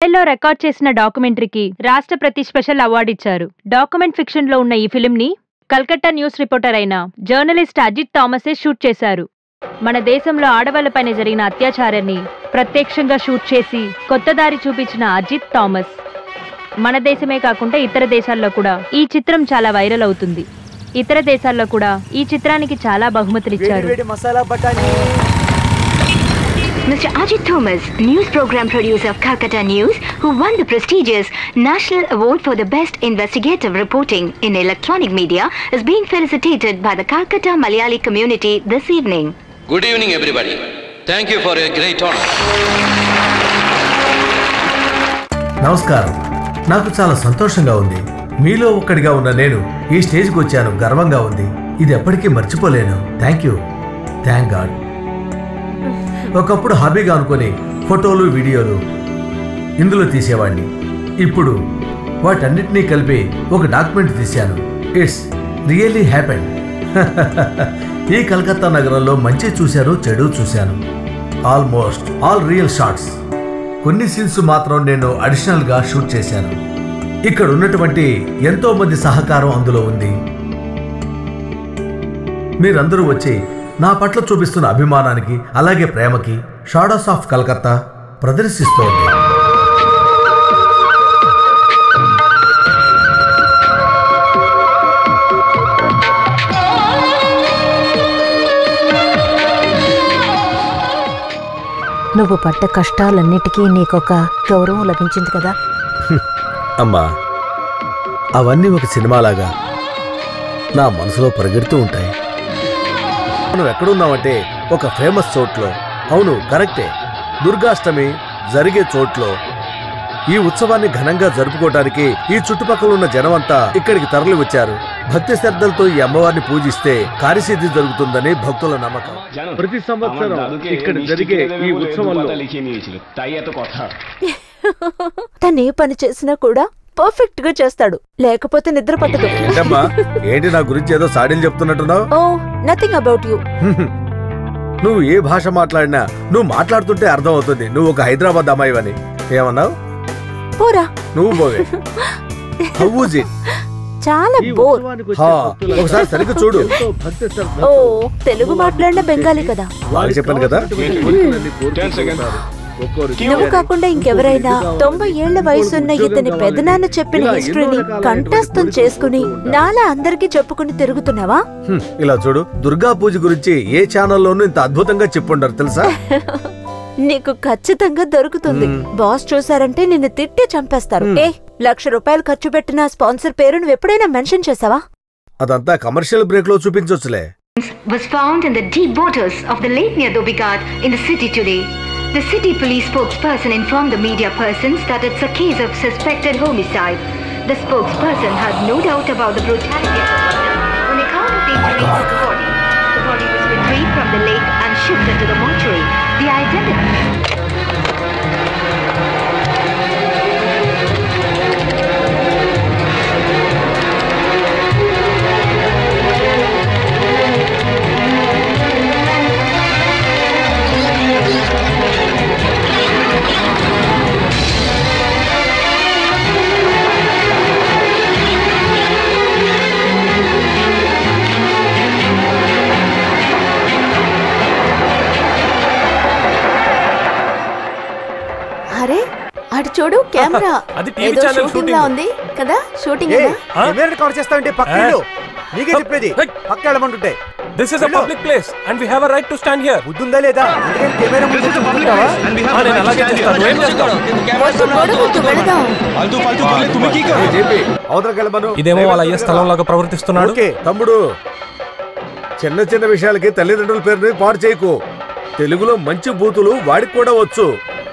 లో రికార్డ్ చేసిన డాక్యుమెంటరీకి రాష్ట్రపతి స్పెషల్ అవార్డు ఇచ్చారు. డాక్యుమెంట్ ఫిక్షన్ లో ఉన్న ఈ ఫిల్మ్ని కల్కట్టా న్యూస్ రిపోర్టర్ అయిన జర్నలిస్ట్ అజిత్ థామసే షూట్ చేశారు. మన దేశంలో ఆడవాళ్లపైన జరిగిన అత్యాచారాన్ని ప్రత్యక్షంగా షూట్ చేసి కొత్త దారి చూపించిన అజిత్ థామస్ మన దేశమే కాకుండా ఇతర దేశాల్లో కూడా ఈ చిత్రం చాలా వైరల్ అవుతుంది. ఇతర దేశాల్లో కూడా ఈ చిత్రానికి చాలా బహుమతులు ఇచ్చారు. Mr. Ajit Thomas, news program producer of Calcutta News, who won the prestigious National Award for the Best Investigative Reporting in Electronic Media, is being felicitated by the Calcutta Malayali community this evening. Good evening, everybody. Thank you for a great honor. నమస్కారం. నాకు చాలా సంతోషంగా ఉంది. మీలో ఒక్కడిగా ఉన్న నేను ఈ స్టేజ్కి వచ్చాను. గర్వంగా ఉంది. ఇది ఎప్పటికీ మర్చిపోలేను. Thank you. Thank God. ఒకప్పుడు హాబీగా అనుకుని ఫోటోలు వీడియోలు ఇందులో తీసేవాడిని. ఇప్పుడు వాటన్నిటినీ కలిపి ఒక డాక్యుమెంట్ తీశాను. It's really happened. ఈ కలకత్తా నగరంలో మంచి చూశాను, చెడు చూశాను. Almost all real shots. కొన్ని సీన్స్ మాత్రం నేను అడిషనల్గా షూట్ చేశాను. ఇక్కడ ఉన్నటువంటి ఎంతో మంది సహకారం అందులో ఉంది. మీరందరూ వచ్చి నా పట్ల చూపిస్తున్న అభిమానానికి అలాగే ప్రేమకి షాడోస్ ఆఫ్ కలకత్తా ప్రదర్శిస్తోంది. నువ్వు పడ్డ కష్టాలన్నిటికీ నీకొక గౌరవం లభించింది కదా అమ్మా. అవన్నీ ఒక సినిమాలాగా నా మనసులో పరిగెడుతూ ఉంటాయి. మనం ఎక్కడున్నామంటే ఒక ఫేమస్ చోట్లో. అవును, కరెక్టే. దుర్గాష్టమి జరిగే చోట్లో ఈ ఉత్సవాన్ని ఘనంగా జరుపుకోవడానికి ఈ చుట్టుపక్కల ఉన్న జనమంతా ఇక్కడికి తరలి వచ్చారు. భక్తి శ్రద్ధలతో ఈ అమ్మవారిని పూజిస్తే కార్యసిద్ధి జరుగుతుందని భక్తుల నమ్మకం. ప్రతి సంవత్సరం ఇక్కడ జరిగే ఈ ఉత్సవంలో తనే పని చేసినా కూడా పర్ఫెక్ట్ గా చేస్తాడు, లేకపోతే నిద్ర పట్టదు. ఏంటమ్మా, ఏంటి నా గురించి ఏదో సాడీలు చెప్తున్నట్టున్నావు? ఓ నథింగ్ అబౌట్ యూ. నువ్వు ఏ భాష మాట్లాడినా నువ్వు మాట్లాడుతుంటే అర్థం అవుతుంది నువ్వు ఒక హైదరాబాద్ అమ్మాయివని. ఏమన్నావు? పోరా నువ్వు పోవే. చాలా బోర్. ఒకసారి సరిగ్గా చూడు. ఓ తెలుగు మాట్లాడిన బెంగాలీ కదా. వాళ్ళు చెప్పాను కదా. నువ్వు కాకుండా ఇంకెవరైనా 90 ఏళ్ల వయసున్న ఇతని పెదనాన్న చెప్పిన హిస్టరీని కంఠస్థం చేసుకుని నాలా అందరికీ చెప్పుకుని తిరుగుతున్నావా? ఇలా చూడు, దుర్గా పూజ గురించి ఏ ఛానల్లోనూ ఇంత అద్భుతంగా చెప్పుంటారు తెలుసా? నీకు ఖచ్చితంగా దొరుకుతుంది. బాస్ చూసారంటే నిన్ను తిట్టి చంపేస్తారు. ₹1,00,000 ఖర్చు పెట్టిన స్పాన్సర్ పేరు నువ్వు ఎప్పుడైనా మెన్షన్ చేసావా? అదంతా కమర్షియల్ బ్రేక్ లో చూపించొచ్చులే. Was found in the deep waters of the Lake near Dhobi Ghat in the city today. The city police spokesperson informed the media persons that it's a case of suspected homicide. The spokesperson had no doubt about the brutality of the murder on account of the injuries to the body. The body was retrieved from the lake and shifted to the mortuary. The identity అటు చూడు, camera ఏదో shooting లా ఉంది కదా. Shooting record చేస్తాంటే పక్కన నీకే చెప్పేది. పక్క వెళ్ళమంటుంటే This is a public place and we have a right to stand here. బుద్ధుందా లేదా? అందుకే కెమెరా ముందు చెప్పుకుంటావా? నేను అలాగే చేస్తాను. ఏం చేస్తావు? ఇదేమో వాళ్ళ అయ్యే స్థలంలాగా ప్రవర్తిస్తున్నాడు. తమ్ముడు, చిన్న చిన్న విషయాలకి తల్లిదండ్రుల పేరుని పాడు చేయకు. తెలుగులో మంచి బూతులు వాడికి కూడా వచ్చు.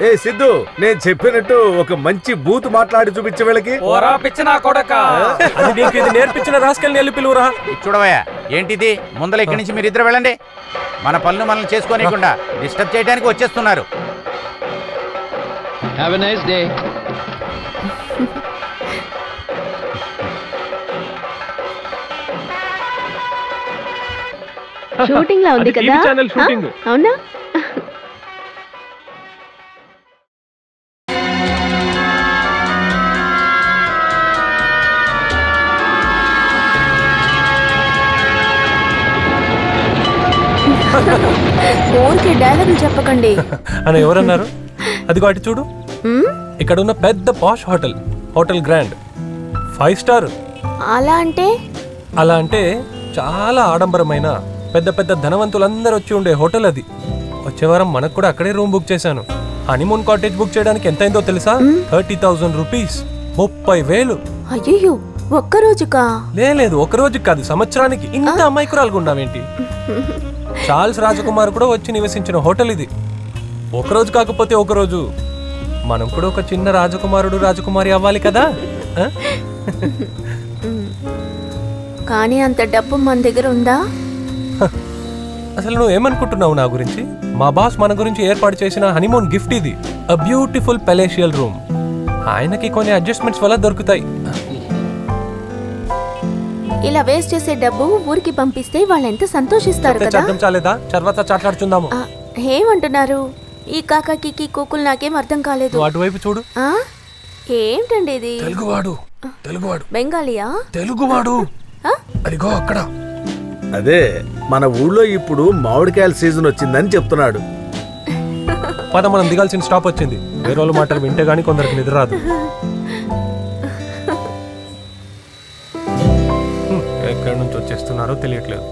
ఏ సిద్ధు, నేను చెప్పినట్టు ఒక మంచి బూత్ మాట్లాడి చూపించే వీళ్ళకి. నేర్పించిన రాసుకెళ్ళి వెళ్ళి పిలువురా. చూడవయ్యా, ఏంటిది? ముందర ఇక్కడి నుంచి మీరు ఇద్దరు వెళ్ళండి. మన పనులు మనం చేసుకోనికుండా డిస్టర్బ్ చేయడానికి వచ్చేస్తున్నారు. Have a nice day. Shooting లా ఉంది కదా. అవునా? డైలాగులు చెప్పకండి. అని ఎవరన్నారు? అదిగో అటు చూడు, ఇక్కడ ఉన్న పెద్ద పాష్ హోటల్, హోటల్ గ్రాండ్ 5 స్టార్. అలా అంటే చాలా ఆడంబరమైన పెద్ద పెద్ద ధనవంతులందరూ వచ్చి ఉండే హోటల్ అది. వచ్చే వారం మనకు కూడా అక్కడే రూమ్ బుక్ చేశాను. హనీమూన్ కాటేజ్ బుక్ చేయడానికి ఎంత అయిందో తెలుసా? 30,000 రూపీస్, 30,000. అయ్యో, ఒక్కరోజుకా? లేదు, ఒక రోజు కాదు, సంవత్సరానికి. ఇంత అమాయకురాలుగా ఉన్నావేంటి? చార్ల్స్ రాజకుమార్ కూడా వచ్చి నివసించిన హోటల్ ఇది. ఒకరోజు కాకపోతే ఒకరోజు మనం కూడా ఒక చిన్న రాజకుమారుడు రాజకుమారి అవ్వాలి కదా. కానీ అంత డబ్బు మన దగ్గర ఉందా? అసలు నువ్వు ఏమనుకుంటున్నావు నా గురించి? మా బాస్ మన గురించి ఏర్పాటు చేసిన హనీమూన్ గిఫ్ట్ ఇది. A beautiful palatial room. ఆయనకి కొన్ని అడ్జస్ట్మెంట్స్ వల్ల దొరుకుతాయి. ఇలా వేస్ట్ చేసే డబ్బు ఊరికి పంపిస్తే వాళ్ళు ఎంత సంతోషిస్తారు కదా. అర్థం చాలేదా? తర్వాత చాట్లాడుచుందాము. ఏమంటున్నారు? ఈ కాకాకి కూకులు నాకేం అర్థం కాలేదు. అటువైపు చూడు. ఏంటండి ఇది? తెలుగువాడు. బెంగాలీయా? తెలుగువాడు. అదిగో అక్కడ. అదే మన ఊళ్ళో ఇప్పుడు మామిడికాయల సీజన్ వచ్చిందని చెప్తున్నాడు. పద, మనం దిగాల్సిన స్టాప్ వచ్చింది. వేరే వాళ్ళ మాటలు వింటే గానీ కొందరికి నిద్ర రాదు. ఎక్కడి నుంచి వచ్చేస్తున్నారో తెలియట్లేదు.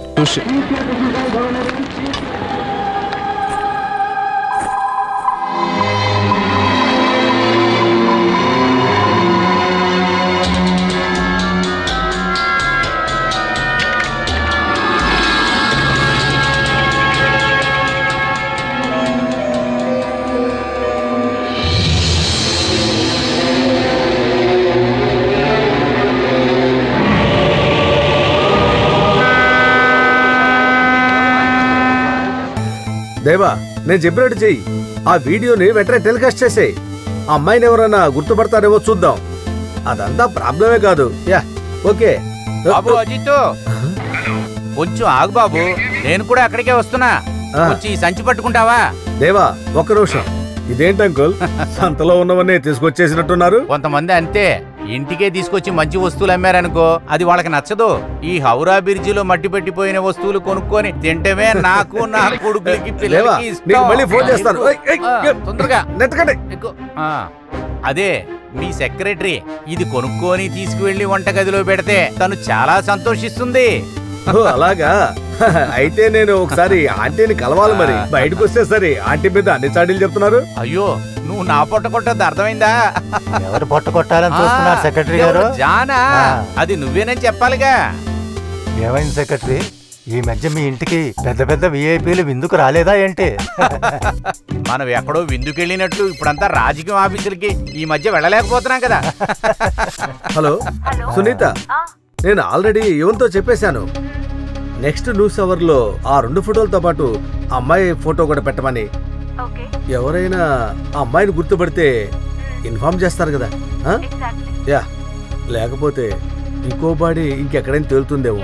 దేవా, నేను చెప్పినట్టు చెయ్యి. ఆ వీడియోని వెంటనే టెలికాస్ట్ చేసేయి. ఆ అమ్మాయిని ఎవరైనా గుర్తుపడతారేమో చూద్దాం. అదంతా ప్రాబ్లమే కాదు. Yeah, okay. బాబు అజిత్, కొంచెం ఆగు బాబు, నేను కూడా అక్కడికే వస్తున్నా. వచ్చి సంచి పట్టుకుంటావా? దేవా, ఒక్క నిమిషం. ఇదేంటి అంకుల్, సంతలో ఉన్నవన్నీ తీసుకొచ్చేసినట్టున్నారు? కొంతమంది అంతే, ఇంటికే తీసుకొచ్చి మంచి వస్తువులు అమ్మారనుకో అది వాళ్ళకి నచ్చదు. ఈ హౌరా బ్రిడ్జిలో మట్టి పెట్టిపోయిన వస్తువులు కొనుక్కొని తింటమే నాకు, నా కొడుకులకి, పిల్లలకి ఇష్టం. తొందరగా అదే మీ సెక్రటరీ ఇది కొనుక్కొని తీసుకువెళ్లి వంటగదిలో పెడితే తను చాలా సంతోషిస్తుంది. అలాగా? అయితే నేను ఒకసారి ఆంటీని కలవాలి. మరి బయటకు వస్తే సరే, ఆంటీ మీద అన్ని చాడీలు చెప్తున్నారు. అయ్యో, నువ్వు నా పొట్ట కొట్టద్దు, అర్థమైందా? ఎవరు పొట్ట కొట్టాలని చూస్తున్నారు సెక్రటరీ గారు? జానా, అది నువ్వేనని చెప్పాలిగా. ఏమైంది సెక్రటరీ? ఈ మధ్య మీ ఇంటికి పెద్ద పెద్ద విఐపీలు విందుకు రాలేదా ఏంటి? మనం ఎక్కడో విందుకెళ్ళినట్టు ఇప్పుడంతా రాజకీయ ఆఫీసులకి ఈ మధ్య వెళ్ళలేకపోతున్నాం కదా. హలో సునీత, నేను ఆల్రెడీ యువన్తో చెప్పేశాను. నెక్స్ట్ న్యూస్ అవర్ లో ఆ 2 ఫోటోలతో పాటు అమ్మాయి ఫోటో కూడా పెట్టమని. ఎవరైనా ఆ అమ్మాయిని గుర్తుపడితే ఇన్ఫార్మ్ చేస్తారు కదా. యా, లేకపోతే ఇంకో బాడీ ఇంకెక్కడైనా తేలుతుందేమో.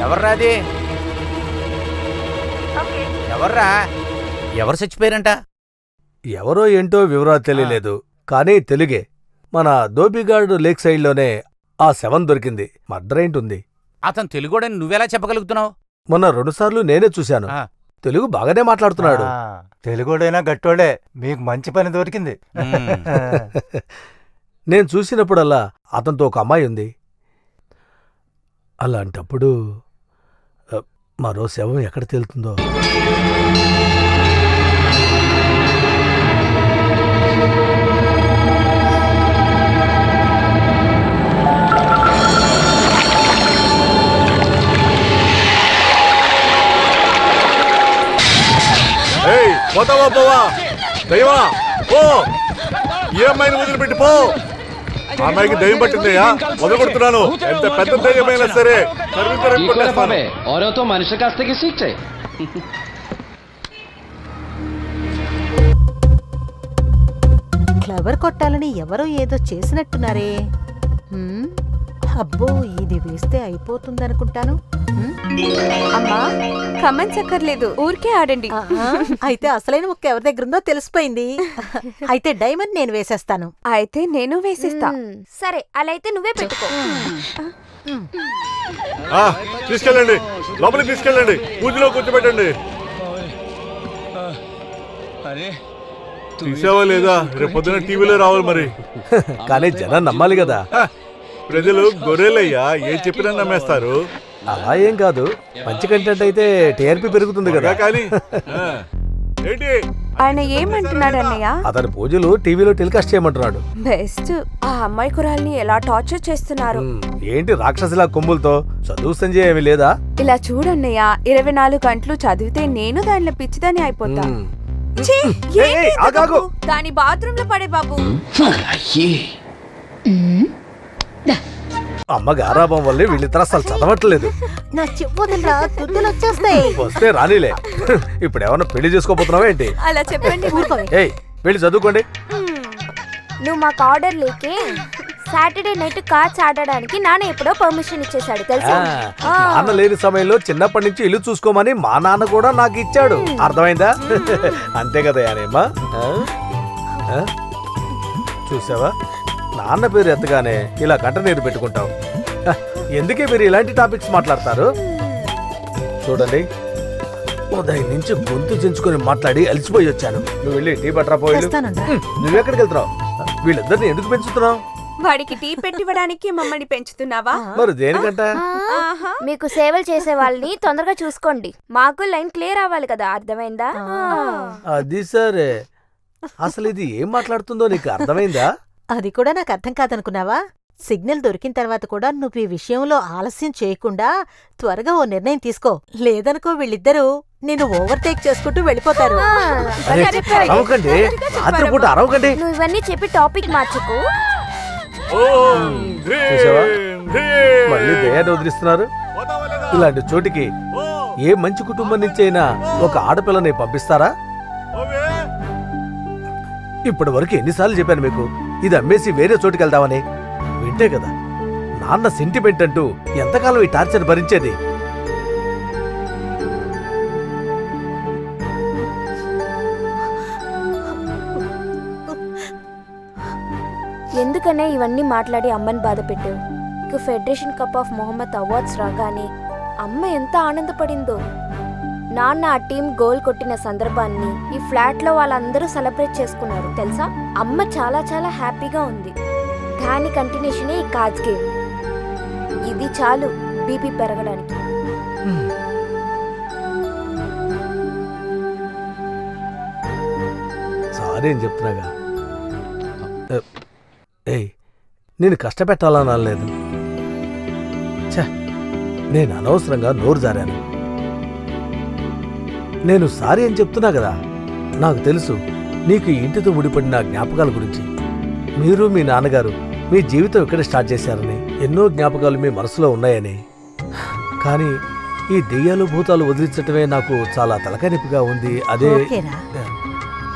ఎవర్రాది? ఎవర్రా? ఎవరు చచ్చిపోయారంట? ఎవరో ఏంటో వివరాలు తెలియలేదు, కానీ తెలుగే. మన దోబిగాడు లేక్ సైడ్ లోనే ఆ శవం దొరికింది. మర్డర్ ఏంటుంది. అతను తెలుగోడని నువ్వెలా చెప్పగలుగుతున్నావు? మొన్న 2 సార్లు నేనే చూశాను. తెలుగు బాగానే మాట్లాడుతున్నాడు. తెలుగోడైనా గట్టోడే, మీకు మంచి పని దొరికింది. నేను చూసినప్పుడల్లా అతనితో ఒక అమ్మాయి ఉంది. అలాంటప్పుడు మరో శవం ఎక్కడ తేలుతుందో. పోతావా పోవా దైవా పో, ఏ అమ్మాయిని వదిలిపెట్టి పో. అమ్మాయికి దయ్యం పట్టిందయ్యా, వదలగొడుతున్నాను. ఎంత పెద్ద దయ్యమైనా సరే మనిషి కాస్త శిక్ష. క్లవర్ కొట్టాలని ఎవరో ఏదో చేసినట్టున్నారే. అబ్బో, ఇది వేస్తే అయిపోతుందనుకుంటాను. అమ్మా, కమెంట్స్ అక్కర్లేదు, ఊరికే ఆడండి. అయితే అసలైన ముక్క ఎవరి దగ్గర ఉందో తెలిసిపోయింది. అయితే డైమండ్ నేను వేసేస్తాను. అయితే నేను వేసేస్తా. సరే, అలా అయితే నువ్వే పెట్టుకో. తీసుకెళ్ళండి, లోపలికి తీసుకెళ్ళండి, పూజలో కూర్చోబెట్టండి. తీసావా లేదా? రేపు పొద్దున టీవీలో రావాలి మరి. కానీ జనం నమ్మాలి కదా. ప్రజలు గొర్రెలయ్యా, ఏం చెప్పినా నమ్మేస్తారు. అలా ఏం కాదు, మంచి కంటెంట్ అయితే టీఆర్పీ పెరుగుతుంది కదా. కానీ ఏంటి ఆయన ఏమంటున్నాడు అన్నయ్య? అతని పూజలు టీవీలో టెలికాస్ట్ చేయమంటున్నాడు. బెస్ట్. ఆ అమ్మాయి కురాల్ని ఎలా టార్చర్ చేస్తున్నారు. ఏంటి రాక్షసులా కొమ్ములతో? చదువు సంజయ్ ఏమి లేదా? ఇలా చూడన్నయ్య, 24 గంటలు చదివితే నేను దానిలో పిచ్చిదని అయిపోతా. దాని బాత్రూమ్ లో పడే బాబు. అమ్మ గారాబం వల్లే వీళ్ళిద్దరు అసలు చదవట్లేదు. నా చెప్పుదరా తుద్దులు వచ్చేస్తాయి. వస్తే రానిలే. ఇప్పుడు ఏమన్నా పెళ్లి చేసుకోపోతున్నావా ఏంటి? అలా చెప్పండి. ఏయ్ వెళ్ళి చదువుకోండి. నువ్వు మాకు ఆర్డర్ లేకే సాటర్డే నైట్ కార్డ్స్ ఆడడానికి నాన్న ఎప్పుడో పర్మిషన్ ఇచ్చేసాడు తెలుసా? నాన్న లేని సమయంలో చిన్నప్పటి నుంచి ఇల్లు చూసుకోమని మా నాన్న కూడా నాకు ఇచ్చాడు. అర్థమైందా? అంతే కదా యానేమ్మా? చూసావా, నాన్న పేరు ఎత్తగానే ఇలా కంట నీరు పెట్టుకుంటావు. ఎందుకే మీరు ఇలాంటి టాపిక్స్ మాట్లాడతారు? చూడండి, ఉదయం నుంచి గొంతు చించుకొని మాట్లాడి అలసిపోయి వచ్చాను. నువ్వు వెళ్ళి టీ బట్రా పోయి. నువ్వెక్కడికి వెళ్తున్నావు? వీళ్ళిద్దరిని ఎందుకు పెంచుతున్నావు? వాడికి టీ పెట్టివ్వడానికి మమ్మల్ని పెంచుతున్నావా? మరి దేనికంట? మీకు సేవలు చేసే వాళ్ళని తొందరగా చూసుకోండి, మాకు లైన్ క్లియర్ అవ్వాలి కదా. అర్థమైందా? అది సరే. అసలు ఇది ఏం మాట్లాడుతుందో నీకు అర్థమైందా? అది కూడా నాకు అర్థం కాదనుకున్నావా? సిగ్నల్ దొరికిన తర్వాత కూడా నువ్వు ఈ విషయంలో ఆలస్యం చేయకుండా త్వరగా ఓ నిర్ణయం తీసుకో. లేదనుకో వీళ్ళిద్దరూ నిన్ను ఓవర్టేక్ చేసుకుంటూ వెళ్ళిపోతారు. నువ్వు ఇవన్నీ చెప్పి టాపిక్ మార్చుకో. మళ్ళీ దయాన్ని వదిలిస్తున్నారు. ఇలాంటి చోటికి ఏ మంచి కుటుంబం నుంచి అయినా ఒక ఆడపిల్లని పంపిస్తారా? ఇప్పటి వరకు ఎన్నిసార్లు చెప్పాను మీకు, ఇది అమ్మేసి వేరే చోటుకి వెళ్దామని. వింటే కదా నాన్న సెంటిమెంట్ అంటూ ఎంతకాలం ఈ టార్చర్ భరించేది? ఎందుకనే ఇవన్నీ మాట్లాడి అమ్మని బాధ పెట్టావు? Federation cup of Mohammed awards రాగానే అమ్మ ఎంత ఆనందపడిందో. నాన్న ఆ టీం గోల్ కొట్టిన సందర్భాన్ని ఈ ఫ్లాట్ లో వాళ్ళందరూ సెలబ్రేట్ చేసుకున్నారు తెలుసా? అమ్మ చాలా చాలా హ్యాపీగా ఉంది. దాని కంటిన్యూషనే ఈ కార్డ్స్ గేమ్. ఇది చాలు బీపీ పెరగడానికి. సారీ అని చెప్తున్నాగా. ఏయ్, నేను కష్టపెట్టాలని అనలేదు. నేను అనవసరంగా నోరు జారాను. నేను సారీ అని చెప్తున్నా కదా. నాకు తెలుసు నీకు ఇంటితో ముడిపడిన జ్ఞాపకాల గురించి. మీరు మీ నాన్నగారు మీ జీవితం ఇక్కడ స్టార్ట్ చేశారని, ఎన్నో జ్ఞాపకాలు మీ మనసులో ఉన్నాయని. కానీ ఈ దెయ్యాలు భూతాలు వదిలించటమే నాకు చాలా తలకానిపిగా ఉంది. అదే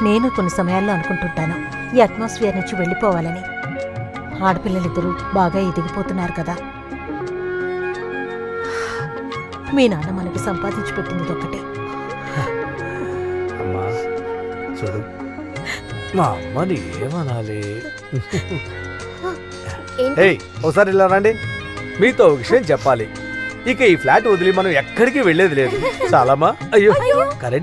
నేను కొన్ని సమయాల్లో అనుకుంటుంటాను ఈ అట్మాస్ఫియర్ నుంచి వెళ్ళిపోవాలని. ఆడపిల్లలిద్దరూ బాగా ఎదిగిపోతున్నారు కదా. మీ నాన్న మనకి సంపాదించి పెట్టింది ఒకటే. అమ్మా చూడు, మా అమ్మని ఏమనాలి? ఒకసారి ఇలా రండి, మీతో ఒక విషయం చెప్పాలి. ఇక ఈ ఫ్లాట్ వదిలి మనం ఎక్కడికి వెళ్లేది లేదు. చాలామా? అయ్యో కరెంట్